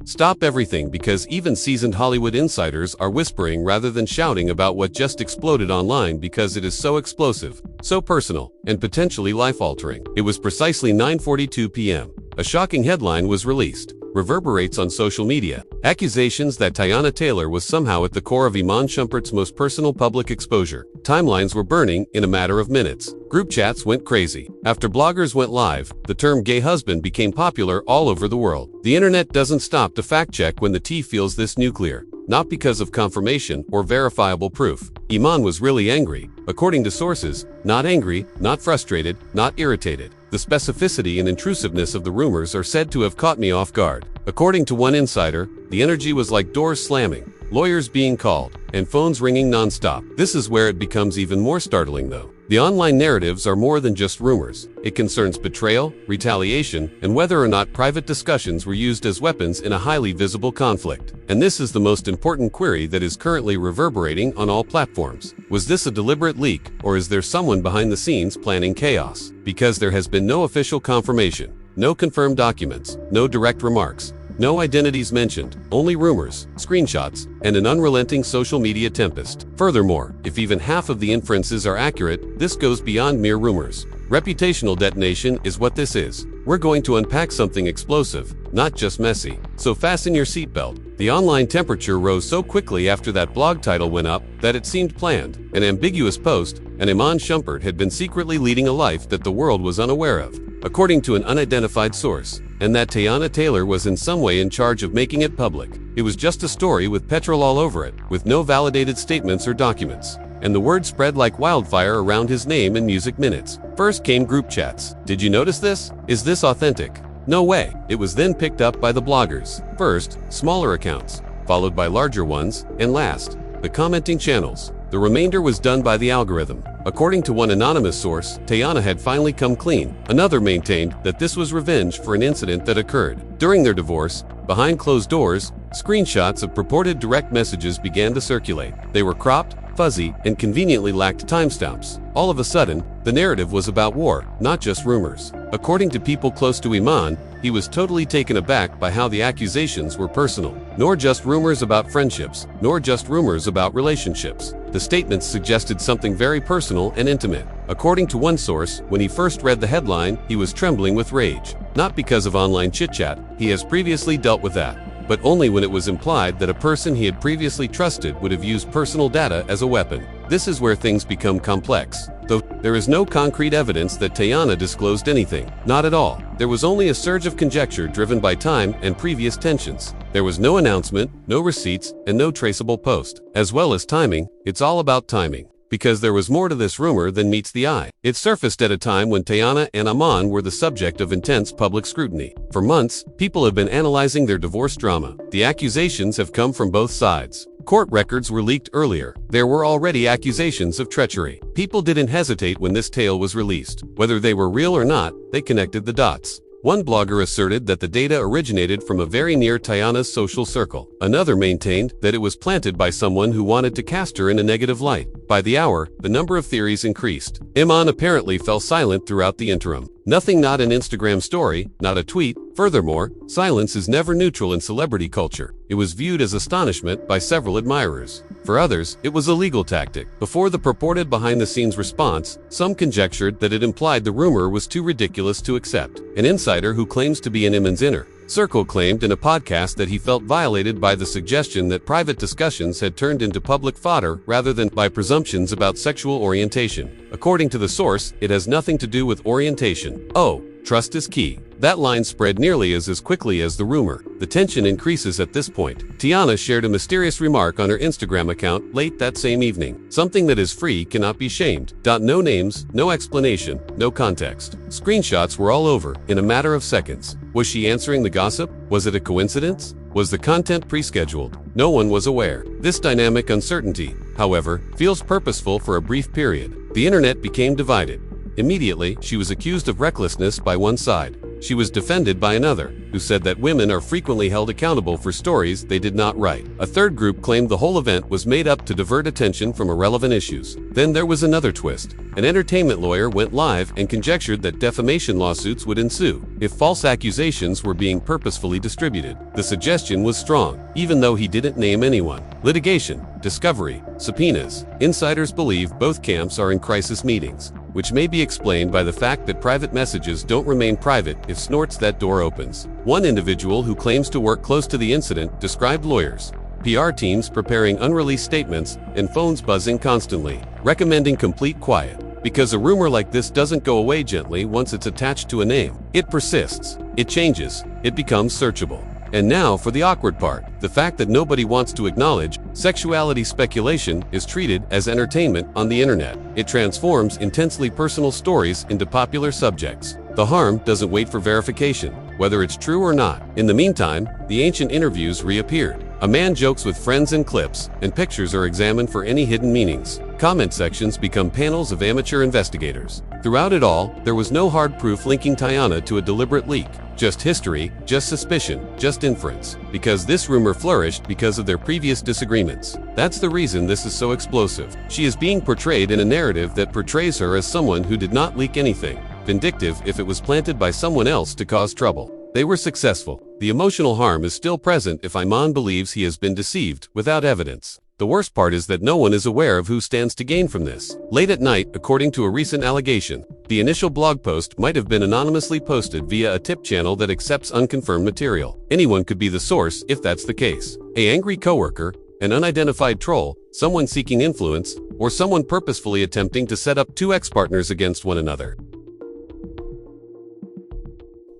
Stop everything because even seasoned Hollywood insiders are whispering rather than shouting about what just exploded online because it is so explosive, so personal, and potentially life-altering. It was precisely 9:42 p.m. A shocking headline was released. Reverberates on social media. Accusations that Teyana Taylor was somehow at the core of Iman Shumpert's most personal public exposure. Timelines were burning in a matter of minutes. Group chats went crazy. After bloggers went live, the term gay husband became popular all over the world. The internet doesn't stop to fact-check when the tea feels this nuclear. Not because of confirmation or verifiable proof. Iman was really angry. According to sources, not angry, not frustrated, not irritated. The specificity and intrusiveness of the rumors are said to have caught me off guard. According to one insider, the energy was like doors slamming, lawyers being called, and phones ringing non-stop. This is where it becomes even more startling though. The online narratives are more than just rumors. It concerns betrayal, retaliation, and whether or not private discussions were used as weapons in a highly visible conflict. And this is the most important query that is currently reverberating on all platforms. Was this a deliberate leak, or is there someone behind the scenes planning chaos? Because there has been no official confirmation, no confirmed documents, no direct remarks, no identities mentioned, only rumors, screenshots, and an unrelenting social media tempest. Furthermore, if even half of the inferences are accurate, this goes beyond mere rumors. Reputational detonation is what this is. We're going to unpack something explosive, not just messy. So fasten your seatbelt. The online temperature rose so quickly after that blog title went up that it seemed planned. An ambiguous post, and Iman Shumpert had been secretly leading a life that the world was unaware of, according to an unidentified source, and that Teyana Taylor was in some way in charge of making it public. It was just a story with petrol all over it, with no validated statements or documents. And the word spread like wildfire around his name in music minutes. First came group chats. Did you notice this? Is this authentic? No way. It was then picked up by the bloggers. First, smaller accounts, followed by larger ones, and last, the commenting channels. The remainder was done by the algorithm. According to one anonymous source, Teyana had finally come clean. Another maintained that this was revenge for an incident that occurred. During their divorce, behind closed doors, screenshots of purported direct messages began to circulate. They were cropped, fuzzy, and conveniently lacked timestamps. All of a sudden, the narrative was about war, not just rumors. According to people close to Iman, he was totally taken aback by how the accusations were personal. Nor just rumors about friendships, nor just rumors about relationships. The statements suggested something very personal and intimate. According to one source, when he first read the headline, he was trembling with rage. Not because of online chit-chat, he has previously dealt with that, but only when it was implied that a person he had previously trusted would have used personal data as a weapon. This is where things become complex. Though there is no concrete evidence that Teyana disclosed anything. Not at all. There was only a surge of conjecture driven by time and previous tensions. There was no announcement, no receipts, and no traceable post. As well as timing, it's all about timing. Because there was more to this rumor than meets the eye. It surfaced at a time when Teyana and Iman were the subject of intense public scrutiny. For months, people have been analyzing their divorce drama. The accusations have come from both sides. Court records were leaked earlier. There were already accusations of treachery. People didn't hesitate when this tale was released. Whether they were real or not, they connected the dots. One blogger asserted that the data originated from a very near Teyana's social circle. Another maintained that it was planted by someone who wanted to cast her in a negative light. By the hour, the number of theories increased. Iman apparently fell silent throughout the interim. Nothing, not an Instagram story, not a tweet. Furthermore, silence is never neutral in celebrity culture. It was viewed as astonishment by several admirers. For others, it was a legal tactic. Before the purported behind-the-scenes response, some conjectured that it implied the rumor was too ridiculous to accept. An insider who claims to be in Iman's inner circle claimed in a podcast that he felt violated by the suggestion that private discussions had turned into public fodder rather than by presumptions about sexual orientation. According to the source, it has nothing to do with orientation. Oh, trust is key. That line spread nearly as quickly as the rumor. The tension increases at this point. Teyana shared a mysterious remark on her Instagram account late that same evening. Something that is free cannot be shamed. No names, no explanation, no context. Screenshots were all over in a matter of seconds. Was she answering the gossip? Was it a coincidence? Was the content pre-scheduled? No one was aware. This dynamic uncertainty, however, feels purposeful for a brief period. The internet became divided. Immediately, she was accused of recklessness by one side. she was defended by another, who said that women are frequently held accountable for stories they did not write. A third group claimed the whole event was made up to divert attention from irrelevant issues. Then there was another twist. An entertainment lawyer went live and conjectured that defamation lawsuits would ensue if false accusations were being purposefully distributed. The suggestion was strong, even though he didn't name anyone. Litigation, discovery, subpoenas. Insiders believe both camps are in crisis meetings, which may be explained by the fact that private messages don't remain private if snorts that door opens. One individual who claims to work close to the incident described lawyers, PR teams preparing unreleased statements, and phones buzzing constantly, recommending complete quiet. Because a rumor like this doesn't go away gently once it's attached to a name. It persists, it changes, it becomes searchable. And now for the awkward part, the fact that nobody wants to acknowledge sexuality speculation is treated as entertainment on the internet. It transforms intensely personal stories into popular subjects. The harm doesn't wait for verification, whether it's true or not. In the meantime, the ancient interviews reappeared. A man jokes with friends in clips, and pictures are examined for any hidden meanings. Comment sections become panels of amateur investigators. Throughout it all, there was no hard proof linking Teyana to a deliberate leak. Just history, just suspicion, just inference. Because this rumor flourished because of their previous disagreements. That's the reason this is so explosive. She is being portrayed in a narrative that portrays her as someone who did not leak anything. Vindictive if it was planted by someone else to cause trouble. They were successful. The emotional harm is still present if Iman believes he has been deceived without evidence. The worst part is that no one is aware of who stands to gain from this. Late at night, according to a recent allegation, the initial blog post might have been anonymously posted via a tip channel that accepts unconfirmed material. Anyone could be the source if that's the case. An angry coworker, an unidentified troll, someone seeking influence, or someone purposefully attempting to set up two ex-partners against one another.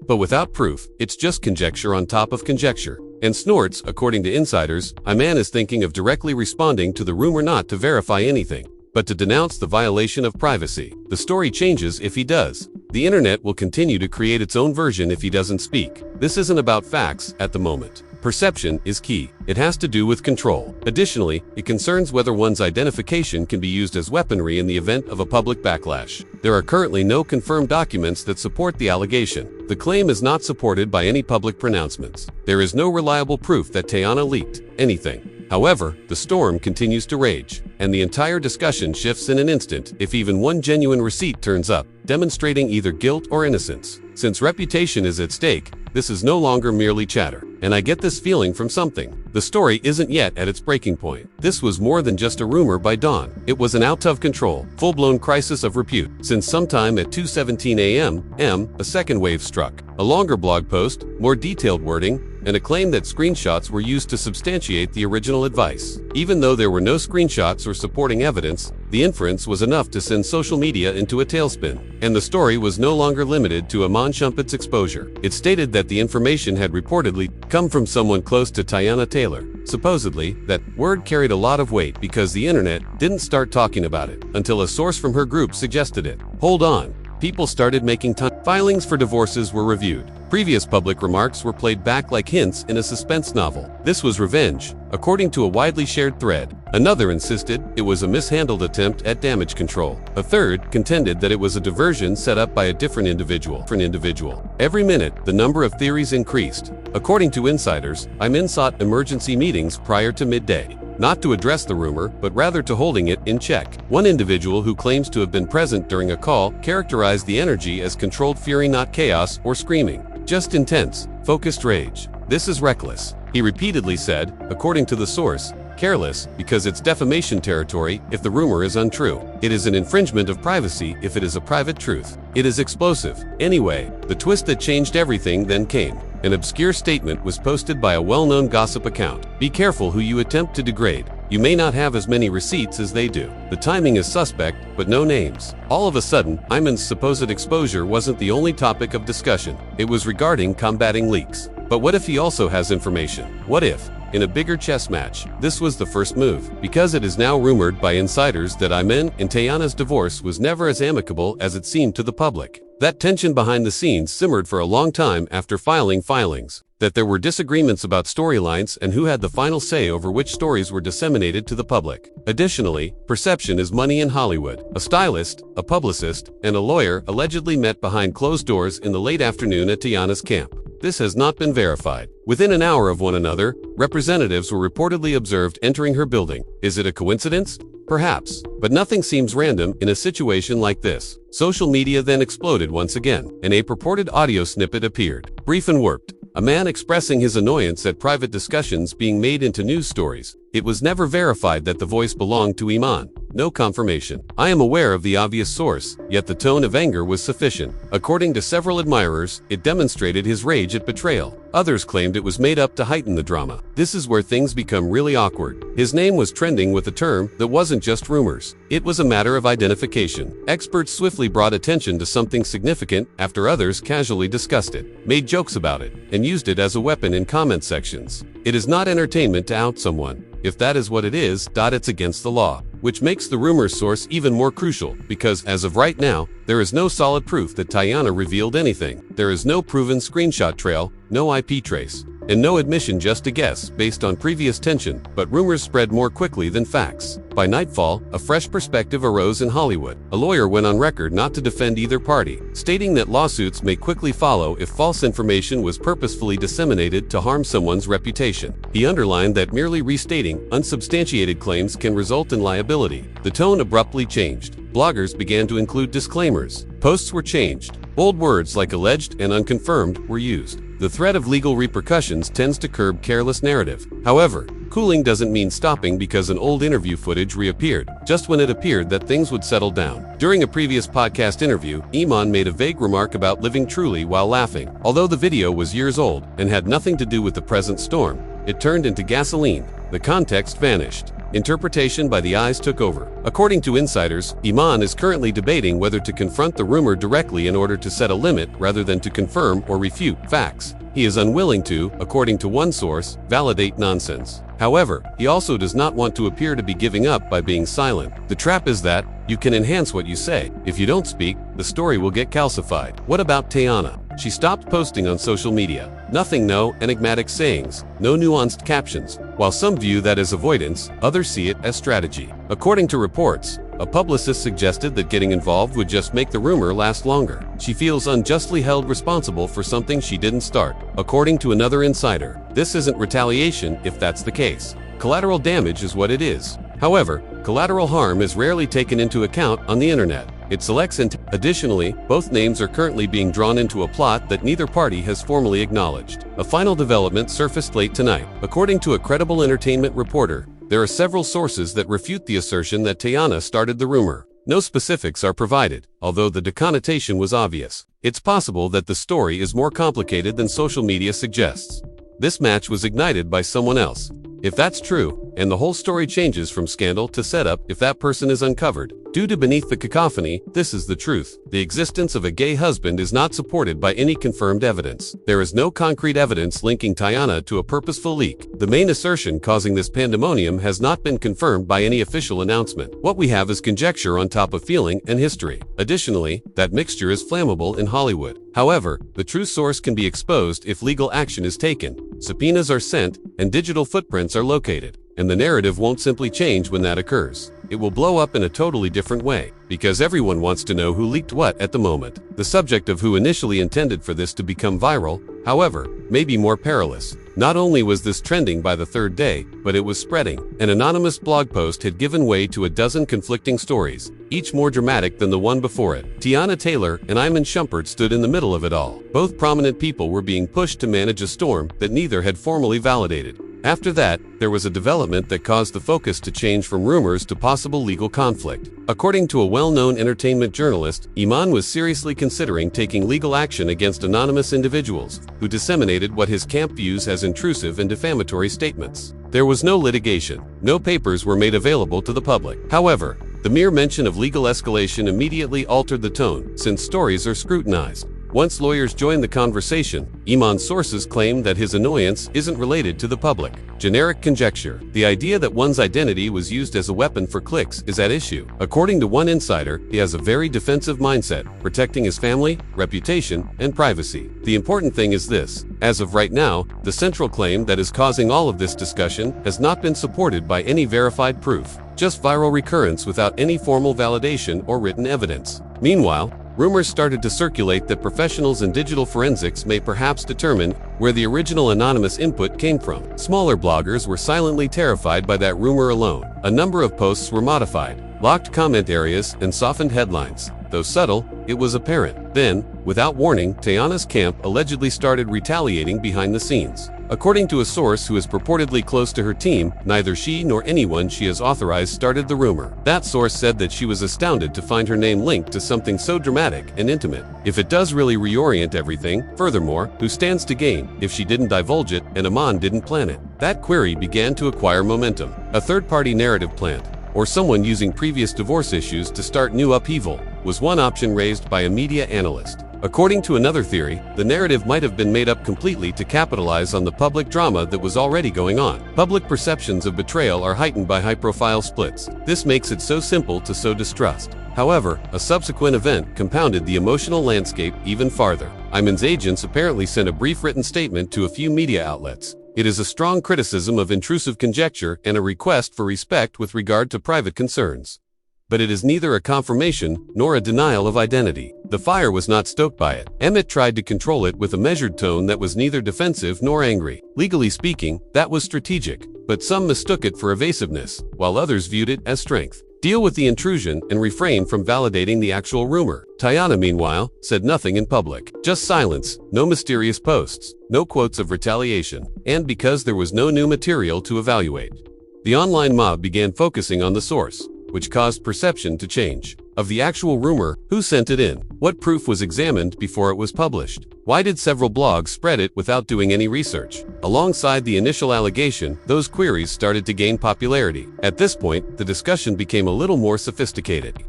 But without proof, it's just conjecture on top of conjecture. And snorts, according to insiders, Iman is thinking of directly responding to the rumor not to verify anything, but to denounce the violation of privacy. The story changes if he does. The internet will continue to create its own version if he doesn't speak. This isn't about facts at the moment. Perception is key. It has to do with control. Additionally, it concerns whether one's identification can be used as weaponry in the event of a public backlash. There are currently no confirmed documents that support the allegation. The claim is not supported by any public pronouncements. There is no reliable proof that Teyana leaked anything. However, the storm continues to rage, and the entire discussion shifts in an instant if even one genuine receipt turns up, demonstrating either guilt or innocence. Since reputation is at stake, this is no longer merely chatter. And I get this feeling from something. The story isn't yet at its breaking point. This was more than just a rumor by dawn. It was an out-of-control, full-blown crisis of repute. Since sometime at 2:17 a.m., a second wave struck. A longer blog post, more detailed wording, and a claim that screenshots were used to substantiate the original advice. Even though there were no screenshots or supporting evidence, the inference was enough to send social media into a tailspin. And the story was no longer limited to Iman Shumpert's exposure. It stated that the information had reportedly come from someone close to Teyana Taylor. Supposedly, that word carried a lot of weight because the internet didn't start talking about it until a source from her group suggested it. Hold on. People started making filings for divorces were reviewed. Previous public remarks were played back like hints in a suspense novel. This was revenge, according to a widely shared thread. Another insisted it was a mishandled attempt at damage control. A third contended that it was a diversion set up by a different individual. Every minute, the number of theories increased. According to insiders, Iman sought emergency meetings prior to midday. Not to address the rumor, but rather to holding it in check. One individual who claims to have been present during a call characterized the energy as controlled fury, not chaos or screaming. Just intense, focused rage. This is reckless. He repeatedly said, according to the source, careless because it's defamation territory if the rumor is untrue. It is an infringement of privacy if it is a private truth. It is explosive. Anyway, the twist that changed everything then came. An obscure statement was posted by a well-known gossip account. Be careful who you attempt to degrade. You may not have as many receipts as they do. The timing is suspect, but no names. All of a sudden, Iman's supposed exposure wasn't the only topic of discussion. It was regarding combating leaks. But what if he also has information? What if, in a bigger chess match, this was the first move? Because it is now rumored by insiders that Iman and Teyana's divorce was never as amicable as it seemed to the public. That tension behind the scenes simmered for a long time after filings. that there were disagreements about storylines and who had the final say over which stories were disseminated to the public. Additionally, perception is money in Hollywood. A stylist, a publicist, and a lawyer allegedly met behind closed doors in the late afternoon at Teyana's camp. This has not been verified. Within an hour of one another, representatives were reportedly observed entering her building. Is it a coincidence? Perhaps, but nothing seems random in a situation like this. Social media then exploded once again, and a purported audio snippet appeared. Brief and warped. A man expressing his annoyance at private discussions being made into news stories. It was never verified that the voice belonged to Iman. No confirmation. I am aware of the obvious source, yet the tone of anger was sufficient. According to several admirers, it demonstrated his rage at betrayal. Others claimed it was made up to heighten the drama. This is where things become really awkward. His name was trending with a term that wasn't just rumors. It was a matter of identification. Experts swiftly brought attention to something significant after others casually discussed it, made jokes about it, and used it as a weapon in comment sections. It is not entertainment to out someone. If that is what it is, it's against the law. Which makes the rumor's source even more crucial, because as of right now, there is no solid proof that Teyana revealed anything. There is no proven screenshot trail, no IP trace, and no admission, just a guess based on previous tension, but rumors spread more quickly than facts. By nightfall, a fresh perspective arose in Hollywood. A lawyer went on record not to defend either party, stating that lawsuits may quickly follow if false information was purposefully disseminated to harm someone's reputation. He underlined that merely restating unsubstantiated claims can result in liability. The tone abruptly changed. Bloggers began to include disclaimers. Posts were changed. Bold words like alleged and unconfirmed were used. The threat of legal repercussions tends to curb careless narrative. However, cooling doesn't mean stopping because an old interview footage reappeared, just when it appeared that things would settle down. During a previous podcast interview, Iman made a vague remark about living truly while laughing. Although the video was years old and had nothing to do with the present storm, it turned into gasoline. The context vanished. Interpretation by the eyes took over. According to insiders, Iman is currently debating whether to confront the rumor directly in order to set a limit rather than to confirm or refute facts. He is unwilling to, according to one source, validate nonsense. However, he also does not want to appear to be giving up by being silent. The trap is that you can enhance what you say. If you don't speak, the story will get calcified. What about Teyana? She stopped posting on social media. Nothing, no enigmatic sayings, no nuanced captions. While some view that as avoidance, others see it as strategy. According to reports, a publicist suggested that getting involved would just make the rumor last longer. She feels unjustly held responsible for something she didn't start. According to another insider, this isn't retaliation if that's the case. Collateral damage is what it is. However, collateral harm is rarely taken into account on the internet. It selects Additionally, both names are currently being drawn into a plot that neither party has formally acknowledged. A final development surfaced late tonight. According to a credible entertainment reporter, there are several sources that refute the assertion that Teyana started the rumor. No specifics are provided, although the deconnotation was obvious. It's possible that the story is more complicated than social media suggests. This match was ignited by someone else. If that's true, and the whole story changes from scandal to setup if that person is uncovered. Due to beneath the cacophony, this is the truth. The existence of a gay husband is not supported by any confirmed evidence. There is no concrete evidence linking Teyana to a purposeful leak. The main assertion causing this pandemonium has not been confirmed by any official announcement. What we have is conjecture on top of feeling and history. Additionally, that mixture is flammable in Hollywood. However, the true source can be exposed if legal action is taken, subpoenas are sent, and digital footprints are located. And the narrative won't simply change when that occurs. It will blow up in a totally different way, because everyone wants to know who leaked what at the moment. The subject of who initially intended for this to become viral, however, may be more perilous. Not only was this trending by the third day, but it was spreading. An anonymous blog post had given way to a dozen conflicting stories, each more dramatic than the one before it. Teyana Taylor and Iman Shumpert stood in the middle of it all. Both prominent people were being pushed to manage a storm that neither had formally validated. After that, there was a development that caused the focus to change from rumors to possible legal conflict. According to a well-known entertainment journalist, Iman was seriously considering taking legal action against anonymous individuals who disseminated what his camp views as intrusive and defamatory statements. There was no litigation. No papers were made available to the public. However, the mere mention of legal escalation immediately altered the tone, since stories are scrutinized. Once lawyers joined the conversation, Iman's sources claim that his annoyance isn't related to the public. Generic conjecture. The idea that one's identity was used as a weapon for clicks is at issue. According to one insider, he has a very defensive mindset, protecting his family, reputation, and privacy. The important thing is this. As of right now, the central claim that is causing all of this discussion has not been supported by any verified proof. Just viral recurrence without any formal validation or written evidence. Meanwhile, rumors started to circulate that professionals in digital forensics may perhaps determine where the original anonymous input came from. Smaller bloggers were silently terrified by that rumor alone. A number of posts were modified, locked comment areas, and softened headlines. Though subtle, it was apparent. Then, without warning, Teyana's camp allegedly started retaliating behind the scenes. According to a source who is purportedly close to her team, neither she nor anyone she has authorized started the rumor. That source said that she was astounded to find her name linked to something so dramatic and intimate. If it does really reorient everything, furthermore, who stands to gain if she didn't divulge it and Iman didn't plan it? That query began to acquire momentum. A third-party narrative plant, or someone using previous divorce issues to start new upheaval, was one option raised by a media analyst. According to another theory, the narrative might have been made up completely to capitalize on the public drama that was already going on. Public perceptions of betrayal are heightened by high-profile splits. This makes it so simple to sow distrust. However, a subsequent event compounded the emotional landscape even farther. Iman's agents apparently sent a brief written statement to a few media outlets. It is a strong criticism of intrusive conjecture and a request for respect with regard to private concerns. But it is neither a confirmation nor a denial of identity. The fire was not stoked by it. Emmett tried to control it with a measured tone that was neither defensive nor angry. Legally speaking, that was strategic, but some mistook it for evasiveness, while others viewed it as strength. Deal with the intrusion and refrain from validating the actual rumor. Teyana, meanwhile, said nothing in public. Just silence, no mysterious posts, no quotes of retaliation, and because there was no new material to evaluate. The online mob began focusing on the source, which caused perception to change. Of the actual rumor, who sent it in? What proof was examined before it was published? Why did several blogs spread it without doing any research? Alongside the initial allegation, those queries started to gain popularity. At this point, the discussion became a little more sophisticated.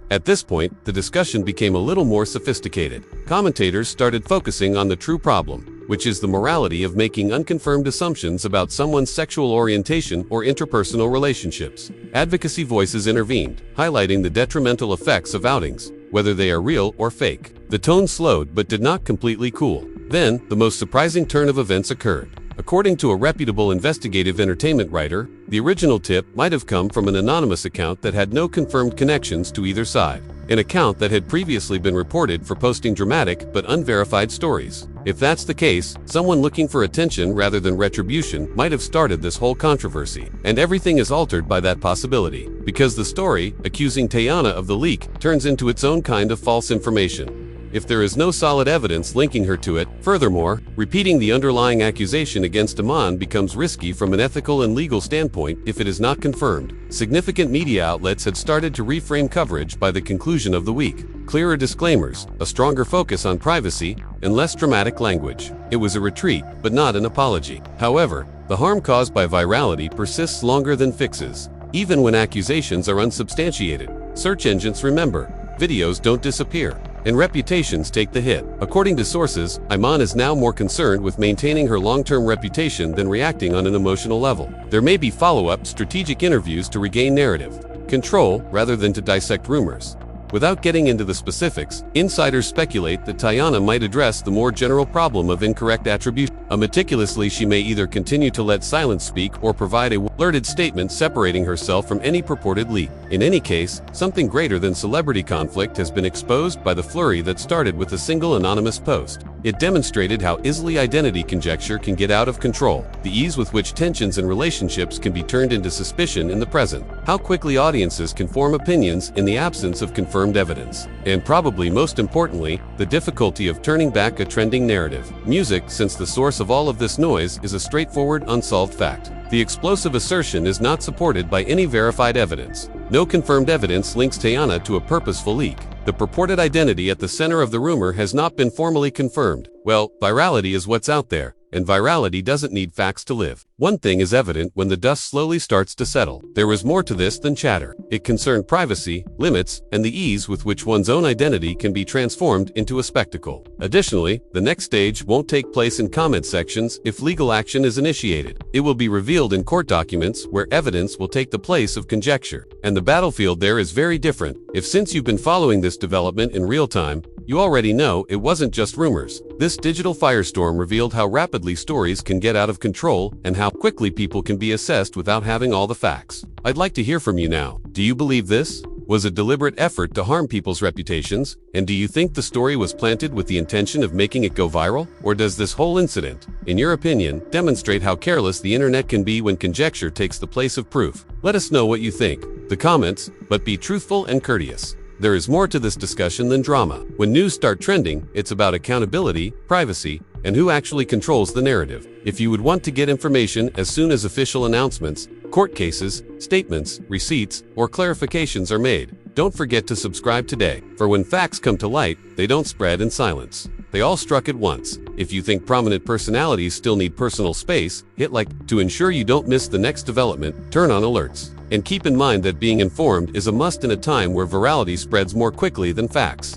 Commentators started focusing on the true problem, which is the morality of making unconfirmed assumptions about someone's sexual orientation or interpersonal relationships. Advocacy voices intervened, highlighting the detrimental effects of outings, whether they are real or fake. The tone slowed but did not completely cool. Then, the most surprising turn of events occurred. According to a reputable investigative entertainment writer, the original tip might have come from an anonymous account that had no confirmed connections to either side. An account that had previously been reported for posting dramatic but unverified stories. If that's the case, someone looking for attention rather than retribution might have started this whole controversy. And everything is altered by that possibility, because the story, accusing Teyana of the leak, turns into its own kind of false information. If there is no solid evidence linking her to it, furthermore, repeating the underlying accusation against Iman becomes risky from an ethical and legal standpoint if it is not confirmed. Significant media outlets had started to reframe coverage by the conclusion of the week. Clearer disclaimers, a stronger focus on privacy, and less dramatic language. It was a retreat, but not an apology. However, the harm caused by virality persists longer than fixes. Even when accusations are unsubstantiated, search engines remember, videos don't disappear, and reputations take the hit. According to sources, Iman is now more concerned with maintaining her long-term reputation than reacting on an emotional level. There may be follow-up strategic interviews to regain narrative control rather than to dissect rumors. Without getting into the specifics, insiders speculate that Teyana might address the more general problem of incorrect attribution. Meticulously, she may either continue to let silence speak or provide a worded statement separating herself from any purported leak. In any case, something greater than celebrity conflict has been exposed by the flurry that started with a single anonymous post. It demonstrated how easily identity conjecture can get out of control, the ease with which tensions in relationships can be turned into suspicion in the present, how quickly audiences can form opinions in the absence of confirmed evidence, and probably most importantly, the difficulty of turning back a trending narrative. Music, since the source of all of this noise, is a straightforward, unsolved fact. The explosive assertion is not supported by any verified evidence. No confirmed evidence links Teyana to a purposeful leak. The purported identity at the center of the rumor has not been formally confirmed. Well, virality is what's out there, and virality doesn't need facts to live. One thing is evident when the dust slowly starts to settle. There was more to this than chatter. It concerned privacy, limits, and the ease with which one's own identity can be transformed into a spectacle. Additionally, the next stage won't take place in comment sections if legal action is initiated. It will be revealed in court documents where evidence will take the place of conjecture. And the battlefield there is very different. If since you've been following this development in real time, you already know it wasn't just rumors. This digital firestorm revealed how rapidly stories can get out of control and how quickly people can be assessed without having all the facts. I'd like to hear from you now. Do you believe this was a deliberate effort to harm people's reputations? And do you think the story was planted with the intention of making it go viral? Or does this whole incident, in your opinion, demonstrate how careless the internet can be when conjecture takes the place of proof? Let us know what you think. The comments, but be truthful and courteous. There is more to this discussion than drama. When news start trending, it's about accountability, privacy, and who actually controls the narrative. If you would want to get information as soon as official announcements, court cases, statements, receipts, or clarifications are made, don't forget to subscribe today. For when facts come to light, they don't spread in silence. They all struck at once. If you think prominent personalities still need personal space, hit like. To ensure you don't miss the next development, turn on alerts. And keep in mind that being informed is a must in a time where virality spreads more quickly than facts.